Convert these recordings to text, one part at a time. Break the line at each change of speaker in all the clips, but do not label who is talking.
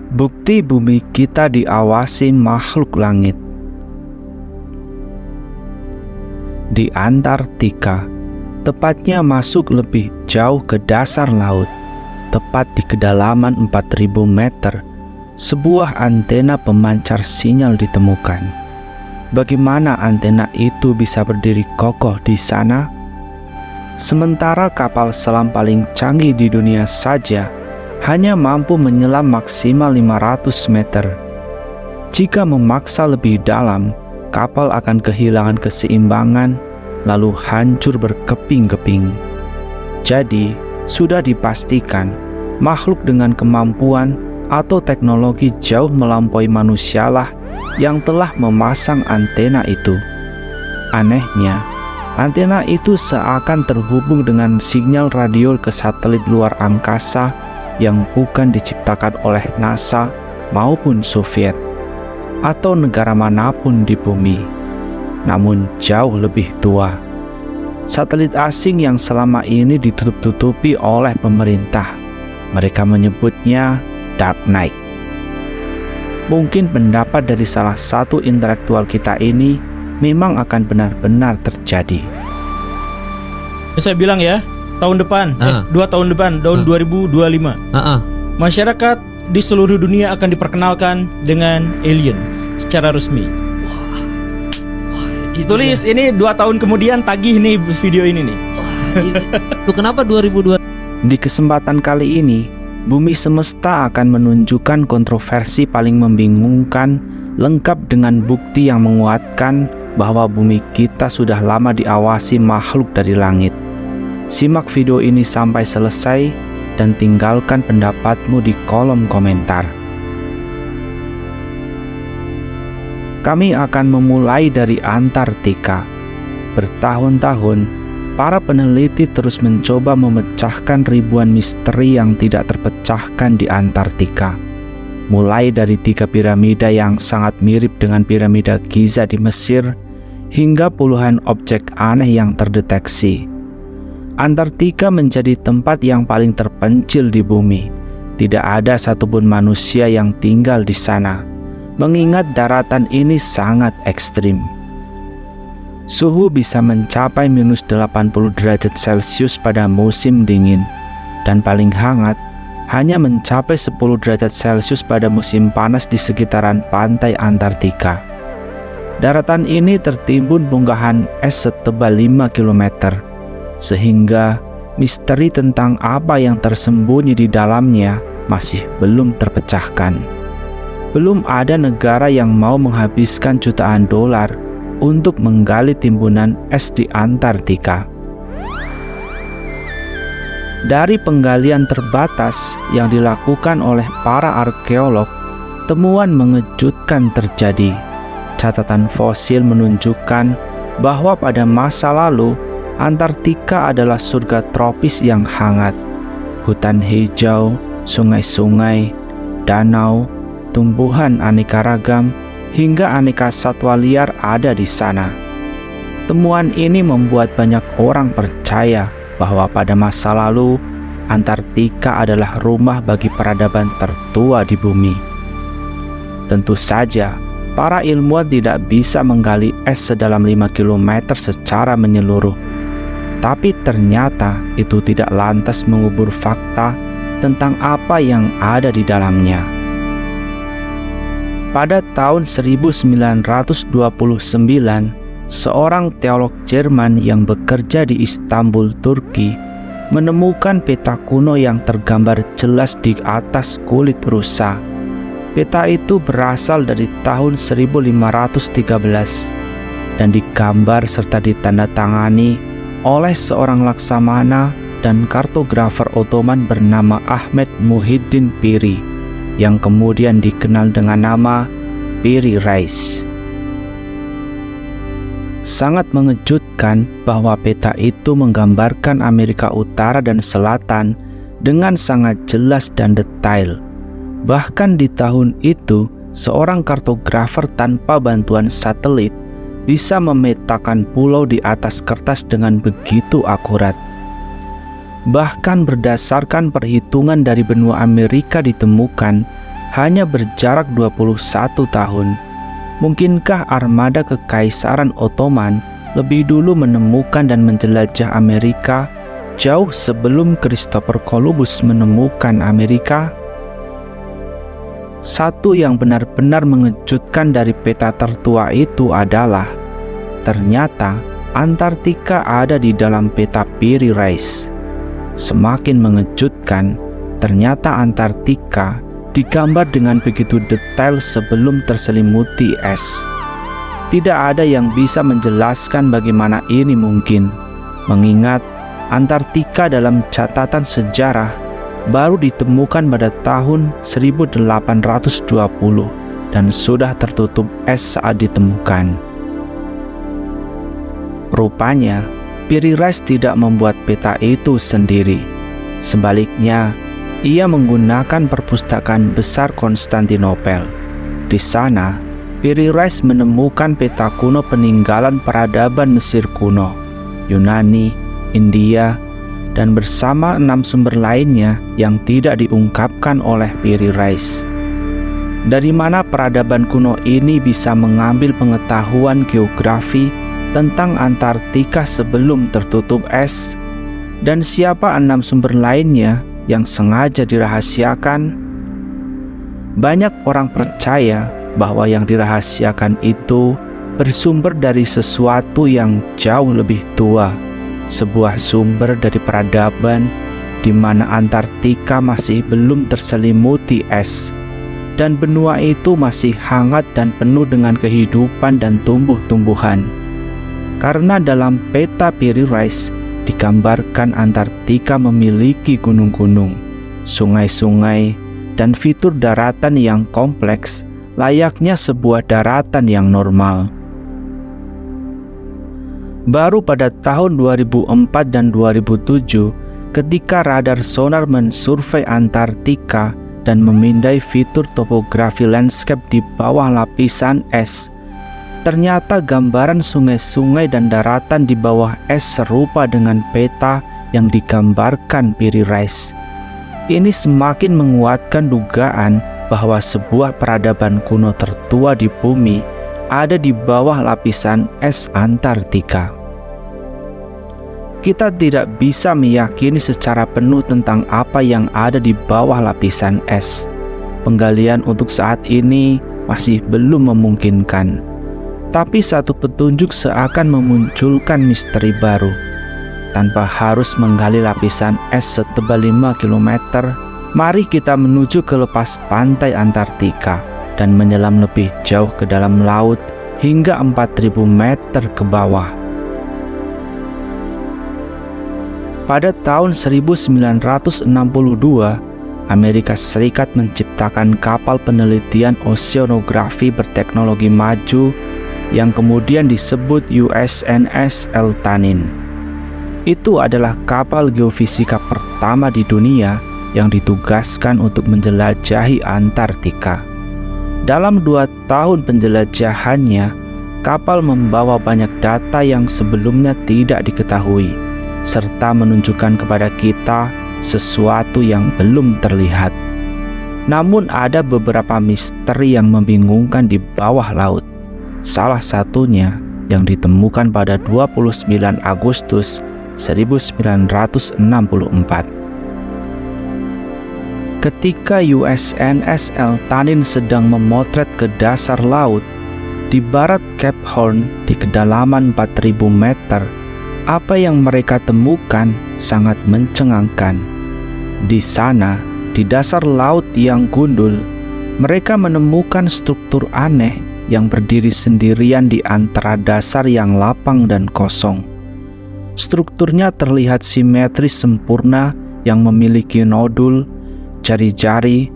Bukti bumi kita diawasi makhluk langit. Di Antartika, tepatnya masuk lebih jauh ke dasar laut, tepat di kedalaman 4000 meter, sebuah antena pemancar sinyal ditemukan. Bagaimana antena itu bisa berdiri kokoh di sana? Sementara kapal selam paling canggih di dunia saja hanya mampu menyelam maksimal 500 meter. Jika memaksa lebih dalam, kapal akan kehilangan keseimbangan lalu hancur berkeping-keping. Jadi, sudah dipastikan makhluk dengan kemampuan atau teknologi jauh melampaui manusialah yang telah memasang antena itu. Anehnya, antena itu seakan terhubung dengan sinyal radio ke satelit luar angkasa yang bukan diciptakan oleh NASA maupun Soviet atau negara manapun di bumi, namun jauh lebih tua. Satelit asing yang selama ini ditutup-tutupi oleh pemerintah. Mereka menyebutnya Dark Knight. Mungkin pendapat dari salah satu intelektual kita ini memang akan benar-benar terjadi.
Saya bilang ya, tahun depan, 2 tahun depan, tahun 2025, masyarakat di seluruh dunia akan diperkenalkan dengan alien secara resmi. Tulis dia. Ini 2 tahun kemudian tagih nih video ini nih.
Tuh kenapa 2002?
Di kesempatan kali ini, bumi semesta akan menunjukkan kontroversi paling membingungkan, lengkap dengan bukti yang menguatkan bahwa bumi kita sudah lama diawasi makhluk dari langit. Simak video ini sampai selesai dan tinggalkan pendapatmu di kolom komentar. Kami akan memulai dari Antartika. Bertahun-tahun, para peneliti terus mencoba memecahkan ribuan misteri yang tidak terpecahkan di Antartika. Mulai dari 3 piramida yang sangat mirip dengan piramida Giza di Mesir, hingga puluhan objek aneh yang terdeteksi. Antartika menjadi tempat yang paling terpencil di bumi. Tidak ada satupun manusia yang tinggal di sana, mengingat daratan ini sangat ekstrim. Suhu bisa mencapai minus 80 derajat Celcius pada musim dingin, dan paling hangat hanya mencapai 10 derajat Celcius pada musim panas di sekitaran pantai Antartika. Daratan ini tertimbun bongkahan es setebal 5 km, sehingga misteri tentang apa yang tersembunyi di dalamnya masih belum terpecahkan. Belum ada negara yang mau menghabiskan jutaan dolar untuk menggali timbunan es di Antartika. Dari penggalian terbatas yang dilakukan oleh para arkeolog, temuan mengejutkan terjadi. Catatan fosil menunjukkan bahwa pada masa lalu Antartika adalah surga tropis yang hangat. Hutan hijau, sungai-sungai, danau, tumbuhan aneka ragam, hingga aneka satwa liar ada di sana. Temuan ini membuat banyak orang percaya bahwa pada masa lalu Antartika adalah rumah bagi peradaban tertua di bumi. Tentu saja, para ilmuwan tidak bisa menggali es sedalam 5 km secara menyeluruh. Tapi ternyata itu tidak lantas mengubur fakta tentang apa yang ada di dalamnya. Pada tahun 1929, seorang teolog Jerman yang bekerja di Istanbul, Turki, menemukan peta kuno yang tergambar jelas di atas kulit rusa. Peta itu berasal dari tahun 1513 dan digambar serta ditandatangani oleh seorang laksamana dan kartografer Ottoman bernama Ahmed Muhyiddin Piri, yang kemudian dikenal dengan nama Piri Reis. Sangat mengejutkan bahwa peta itu menggambarkan Amerika Utara dan Selatan dengan sangat jelas dan detail. Bahkan di tahun itu, seorang kartografer tanpa bantuan satelit bisa memetakan pulau di atas kertas dengan begitu akurat. Bahkan berdasarkan perhitungan dari benua Amerika ditemukan hanya berjarak 21 tahun. Mungkinkah armada Kekaisaran Ottoman lebih dulu menemukan dan menjelajah Amerika jauh sebelum Christopher Columbus menemukan Amerika? Satu yang benar-benar mengejutkan dari peta tertua itu adalah ternyata Antartika ada di dalam peta Piri Reis. Semakin mengejutkan, ternyata Antartika digambar dengan begitu detail sebelum terselimuti es. Tidak ada yang bisa menjelaskan bagaimana ini mungkin, mengingat Antartika dalam catatan sejarah baru ditemukan pada tahun 1820 dan sudah tertutup es saat ditemukan. Rupanya, Piri Reis tidak membuat peta itu sendiri. Sebaliknya, ia menggunakan perpustakaan besar Konstantinopel. Di sana, Piri Reis menemukan peta kuno peninggalan peradaban Mesir kuno, Yunani, India, dan bersama 6 sumber lainnya yang tidak diungkapkan oleh Piri Reis. Dari mana peradaban kuno ini bisa mengambil pengetahuan geografi tentang Antartika sebelum tertutup es? Dan siapa 6 sumber lainnya yang sengaja dirahasiakan? Banyak orang percaya bahwa yang dirahasiakan itu bersumber dari sesuatu yang jauh lebih tua, sebuah sumber dari peradaban di mana Antartika masih belum terselimuti es, dan benua itu masih hangat dan penuh dengan kehidupan dan tumbuh-tumbuhan. Karena dalam peta Piri Reis digambarkan Antartika memiliki gunung-gunung, sungai-sungai, dan fitur daratan yang kompleks, layaknya sebuah daratan yang normal. Baru pada tahun 2004 dan 2007, ketika radar sonar mensurvei Antartika dan memindai fitur topografi landscape di bawah lapisan es, ternyata gambaran sungai-sungai dan daratan di bawah es serupa dengan peta yang digambarkan Piri Reis. Ini semakin menguatkan dugaan bahwa sebuah peradaban kuno tertua di bumi ada di bawah lapisan es Antartika. Kita tidak bisa meyakini secara penuh tentang apa yang ada di bawah lapisan es. Penggalian untuk saat ini masih belum memungkinkan. Tapi satu petunjuk seakan memunculkan misteri baru. Tanpa harus menggali lapisan es setebal 5 km, mari kita menuju ke lepas pantai Antartika dan menyelam lebih jauh ke dalam laut hingga 4.000 meter ke bawah. Pada tahun 1962, Amerika Serikat menciptakan kapal penelitian oseanografi berteknologi maju yang kemudian disebut USNS Eltanin. Itu adalah kapal geofisika pertama di dunia yang ditugaskan untuk menjelajahi Antartika. Dalam 2 tahun penjelajahannya, kapal membawa banyak data yang sebelumnya tidak diketahui, serta menunjukkan kepada kita sesuatu yang belum terlihat. Namun ada beberapa misteri yang membingungkan di bawah laut. Salah satunya yang ditemukan pada 29 Agustus 1964. Ketika USNS Eltanin sedang memotret ke dasar laut di barat Cape Horn di kedalaman 4.000 meter, apa yang mereka temukan sangat mencengangkan. Di sana, di dasar laut yang gundul, mereka menemukan struktur aneh yang berdiri sendirian di antara dasar yang lapang dan kosong. Strukturnya terlihat simetris sempurna yang memiliki nodul, jari-jari,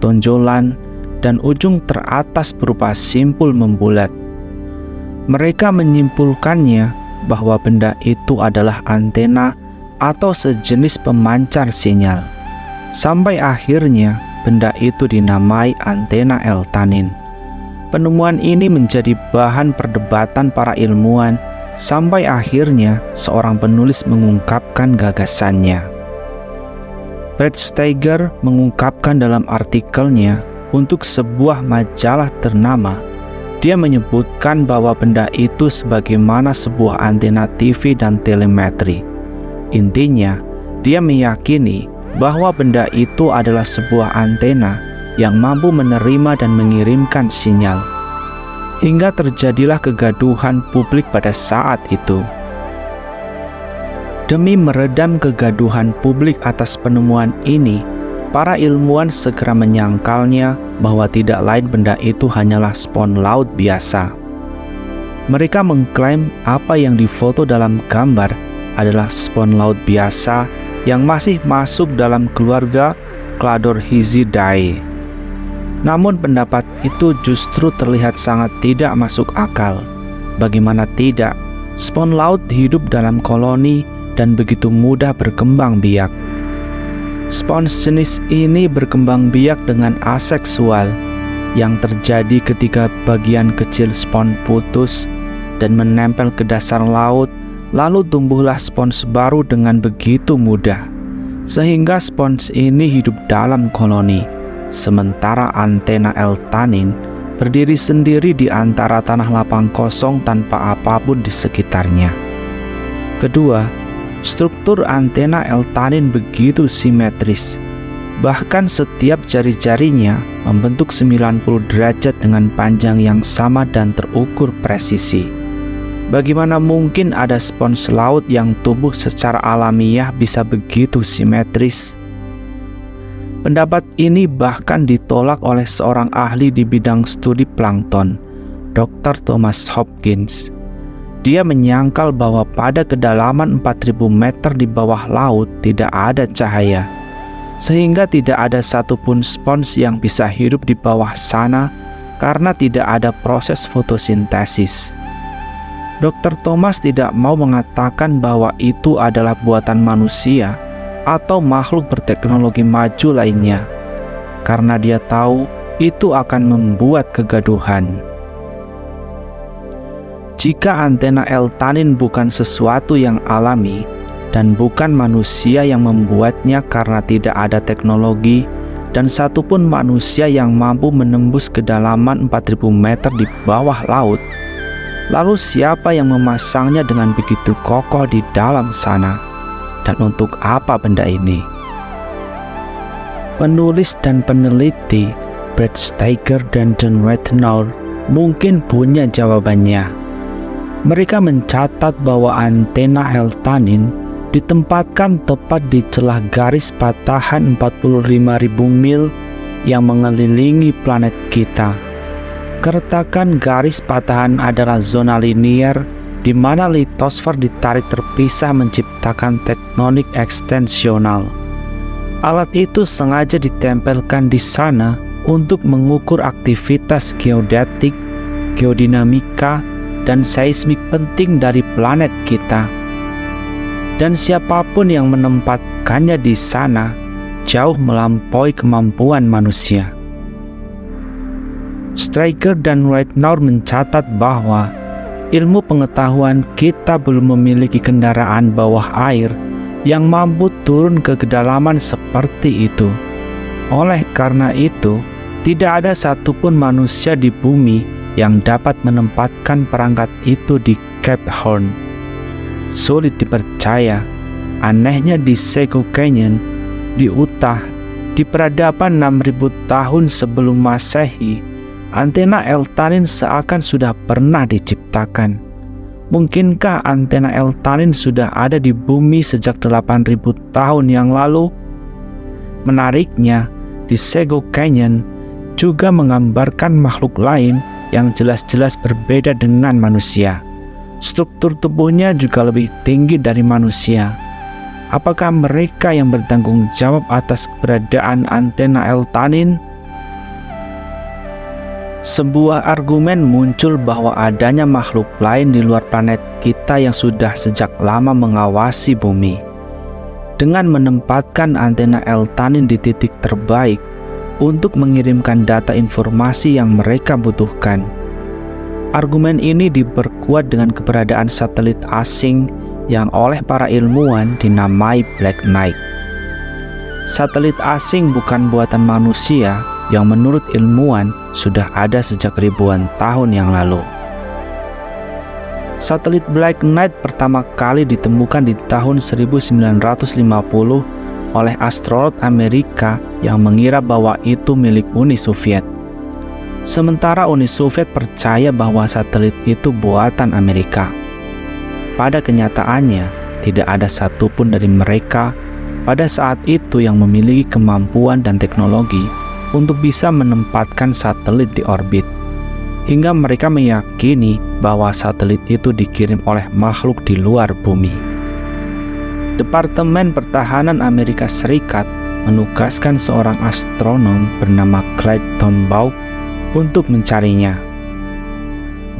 tonjolan, dan ujung teratas berupa simpul membulat. Mereka menyimpulkannya bahwa benda itu adalah antena atau sejenis pemancar sinyal. Sampai akhirnya benda itu dinamai antena Eltanin. Penemuan ini menjadi bahan perdebatan para ilmuwan sampai akhirnya seorang penulis mengungkapkan gagasannya. Brad Steiger mengungkapkan dalam artikelnya untuk sebuah majalah ternama. Dia menyebutkan bahwa benda itu sebagaimana sebuah antena TV dan telemetri. Intinya, dia meyakini bahwa benda itu adalah sebuah antena yang mampu menerima dan mengirimkan sinyal. Hingga terjadilah kegaduhan publik pada saat itu. Demi meredam kegaduhan publik atas penemuan ini, para ilmuwan segera menyangkalnya bahwa tidak lain benda itu hanyalah spons laut biasa. Mereka mengklaim apa yang difoto dalam gambar adalah spons laut biasa yang masih masuk dalam keluarga Cladorhizidae. Namun pendapat itu justru terlihat sangat tidak masuk akal. Bagaimana tidak, spons laut hidup dalam koloni dan begitu mudah berkembang biak. Spons jenis ini berkembang biak dengan aseksual yang terjadi ketika bagian kecil spons putus dan menempel ke dasar laut, lalu tumbuhlah spons baru dengan begitu mudah, sehingga spons ini hidup dalam koloni, sementara antena L-tanin berdiri sendiri di antara tanah lapang kosong tanpa apapun di sekitarnya. Kedua, struktur antena L-tanin begitu simetris. Bahkan setiap jari-jarinya membentuk 90 derajat dengan panjang yang sama dan terukur presisi. Bagaimana mungkin ada spons laut yang tumbuh secara alamiah bisa begitu simetris? Pendapat ini bahkan ditolak oleh seorang ahli di bidang studi plankton, Dr. Thomas Hopkins. Dia menyangkal bahwa pada kedalaman 4000 meter di bawah laut tidak ada cahaya, sehingga tidak ada satupun spons yang bisa hidup di bawah sana karena tidak ada proses fotosintesis. Dr. Thomas tidak mau mengatakan bahwa itu adalah buatan manusia atau makhluk berteknologi maju lainnya, karena dia tahu itu akan membuat kegaduhan. Jika antena L-tanin bukan sesuatu yang alami dan bukan manusia yang membuatnya karena tidak ada teknologi dan satupun manusia yang mampu menembus kedalaman 4000 meter di bawah laut, lalu siapa yang memasangnya dengan begitu kokoh di dalam sana? Dan untuk apa benda ini? Penulis dan peneliti Brad Steiger dan John Rathenau mungkin punya jawabannya. Mereka mencatat bahwa antena L-tanin ditempatkan tepat di celah garis patahan 45.000 mil yang mengelilingi planet kita. Keretakan garis patahan adalah zona linier di mana litosfer ditarik terpisah menciptakan tektonik ekstensional. Alat itu sengaja ditempelkan di sana untuk mengukur aktivitas geodetik, geodinamika, dan seismik penting dari planet kita. Dan siapapun yang menempatkannya di sana jauh melampaui kemampuan manusia. Steiger dan Rathenau mencatat bahwa ilmu pengetahuan kita belum memiliki kendaraan bawah air yang mampu turun ke kedalaman seperti itu. Oleh karena itu, tidak ada satupun manusia di bumi yang dapat menempatkan perangkat itu di Cape Horn. Sulit dipercaya, anehnya di Sego Canyon, di Utah, di peradaban 6000 tahun sebelum Masehi, antena L-tanin seakan sudah pernah diciptakan. Mungkinkah antena L-tanin sudah ada di bumi sejak 8000 tahun yang lalu? Menariknya, di Sego Canyon juga menggambarkan makhluk lain yang jelas-jelas berbeda dengan manusia. Struktur tubuhnya juga lebih tinggi dari manusia. Apakah mereka yang bertanggung jawab atas keberadaan antena L-tanin? Sebuah argumen muncul bahwa adanya makhluk lain di luar planet kita yang sudah sejak lama mengawasi bumi. Dengan menempatkan antena L-tanin di titik terbaik untuk mengirimkan data informasi yang mereka butuhkan. Argumen ini diperkuat dengan keberadaan satelit asing yang oleh para ilmuwan dinamai Black Knight. Satelit asing bukan buatan manusia, yang menurut ilmuwan sudah ada sejak ribuan tahun yang lalu. Satelit Black Knight pertama kali ditemukan di tahun 1950 oleh astronot Amerika yang mengira bahwa itu milik Uni Soviet. Sementara Uni Soviet percaya bahwa satelit itu buatan Amerika. Pada kenyataannya, tidak ada satupun dari mereka pada saat itu yang memiliki kemampuan dan teknologi untuk bisa menempatkan satelit di orbit, hingga mereka meyakini bahwa satelit itu dikirim oleh makhluk di luar bumi. Departemen Pertahanan Amerika Serikat menugaskan seorang astronom bernama Clyde Tombaugh untuk mencarinya.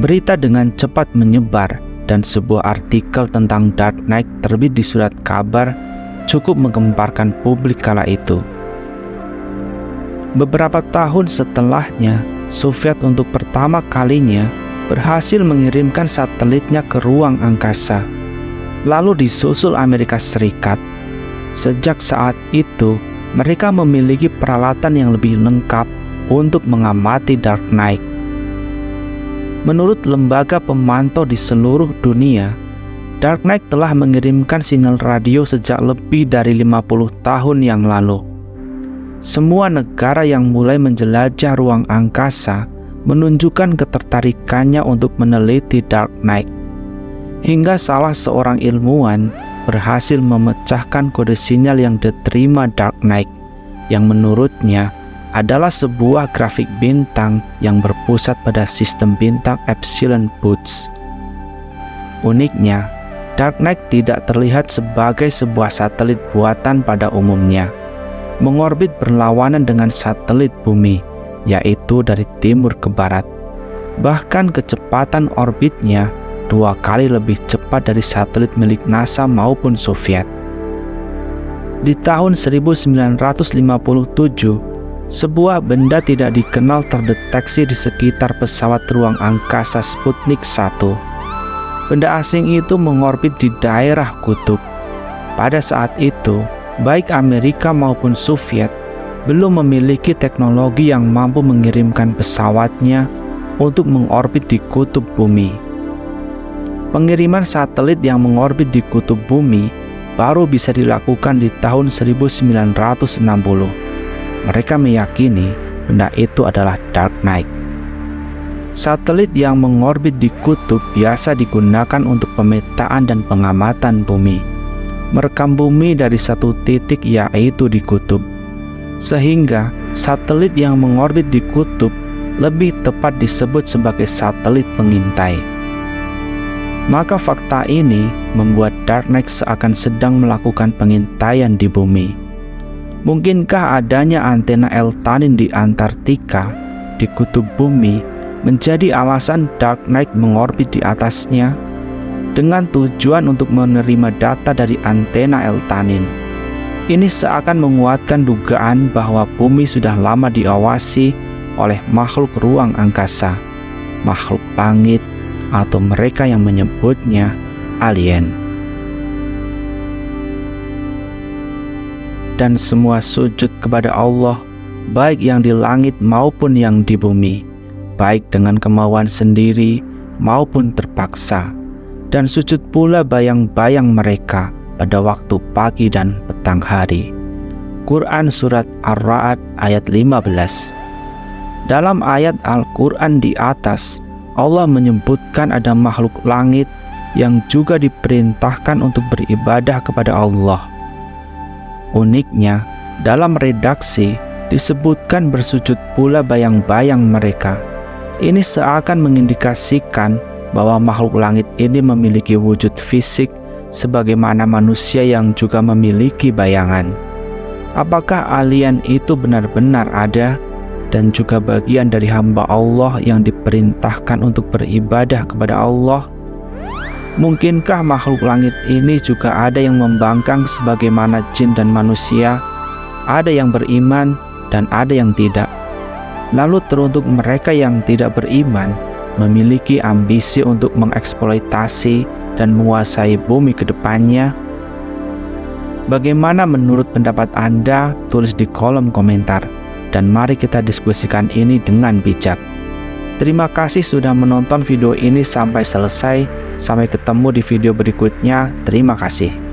Berita dengan cepat menyebar dan sebuah artikel tentang Dark Knight terbit di surat kabar cukup menggemparkan publik kala itu. Beberapa tahun setelahnya, Soviet untuk pertama kalinya berhasil mengirimkan satelitnya ke ruang angkasa. Lalu disusul Amerika Serikat. Sejak saat itu, mereka memiliki peralatan yang lebih lengkap untuk mengamati Dark Knight. Menurut lembaga pemantau di seluruh dunia, Dark Knight telah mengirimkan sinyal radio sejak lebih dari 50 tahun yang lalu. Semua negara yang mulai menjelajah ruang angkasa menunjukkan ketertarikannya untuk meneliti Dark Knight. Hingga salah seorang ilmuwan berhasil memecahkan kode sinyal yang diterima Dark Knight, yang menurutnya adalah sebuah grafik bintang yang berpusat pada sistem bintang Epsilon Boots. Uniknya, Dark Knight tidak terlihat sebagai sebuah satelit buatan pada umumnya, mengorbit berlawanan dengan satelit bumi, yaitu dari timur ke barat. Bahkan kecepatan orbitnya 2 kali lebih cepat dari satelit milik NASA maupun Soviet. Di tahun 1957, sebuah benda tidak dikenal terdeteksi di sekitar pesawat ruang angkasa Sputnik 1. Benda asing itu mengorbit di daerah kutub. Pada saat itu, baik Amerika maupun Soviet belum memiliki teknologi yang mampu mengirimkan pesawatnya untuk mengorbit di kutub bumi. Pengiriman satelit yang mengorbit di kutub bumi baru bisa dilakukan di tahun 1960. Mereka meyakini benda itu adalah Dark Knight. Satelit yang mengorbit di kutub biasa digunakan untuk pemetaan dan pengamatan bumi, merekam bumi dari satu titik, yaitu di kutub. Sehingga satelit yang mengorbit di kutub lebih tepat disebut sebagai satelit pengintai. Maka fakta ini membuat Dark Knight seakan sedang melakukan pengintaian di bumi. Mungkinkah adanya antena Eltanin di Antartika, di kutub bumi, menjadi alasan Dark Knight mengorbit di atasnya dengan tujuan untuk menerima data dari antena Eltanin? Ini seakan menguatkan dugaan bahwa bumi sudah lama diawasi oleh makhluk ruang angkasa, makhluk langit, atau mereka yang menyebutnya alien. Dan semua sujud kepada Allah, baik yang di langit maupun yang di bumi, baik dengan kemauan sendiri maupun terpaksa, dan sujud pula bayang-bayang mereka pada waktu pagi dan petang hari. Quran Surat Ar-Ra'd ayat 15. Dalam ayat Al-Quran di atas, Allah menyebutkan ada makhluk langit yang juga diperintahkan untuk beribadah kepada Allah. Uniknya, dalam redaksi disebutkan bersujud pula bayang-bayang mereka. Ini seakan mengindikasikan bahwa makhluk langit ini memiliki wujud fisik sebagaimana manusia yang juga memiliki bayangan. Apakah alien itu benar-benar ada dan juga bagian dari hamba Allah yang diperintahkan untuk beribadah kepada Allah? Mungkinkah makhluk langit ini juga ada yang membangkang sebagaimana jin dan manusia? Ada yang beriman dan ada yang tidak. Lalu teruntuk mereka yang tidak beriman, memiliki ambisi untuk mengeksploitasi dan menguasai bumi ke depannya? Bagaimana menurut pendapat Anda? Tulis di kolom komentar. dan mari kita diskusikan ini dengan bijak. Terima kasih sudah menonton video ini sampai selesai. Sampai ketemu di video berikutnya. Terima kasih.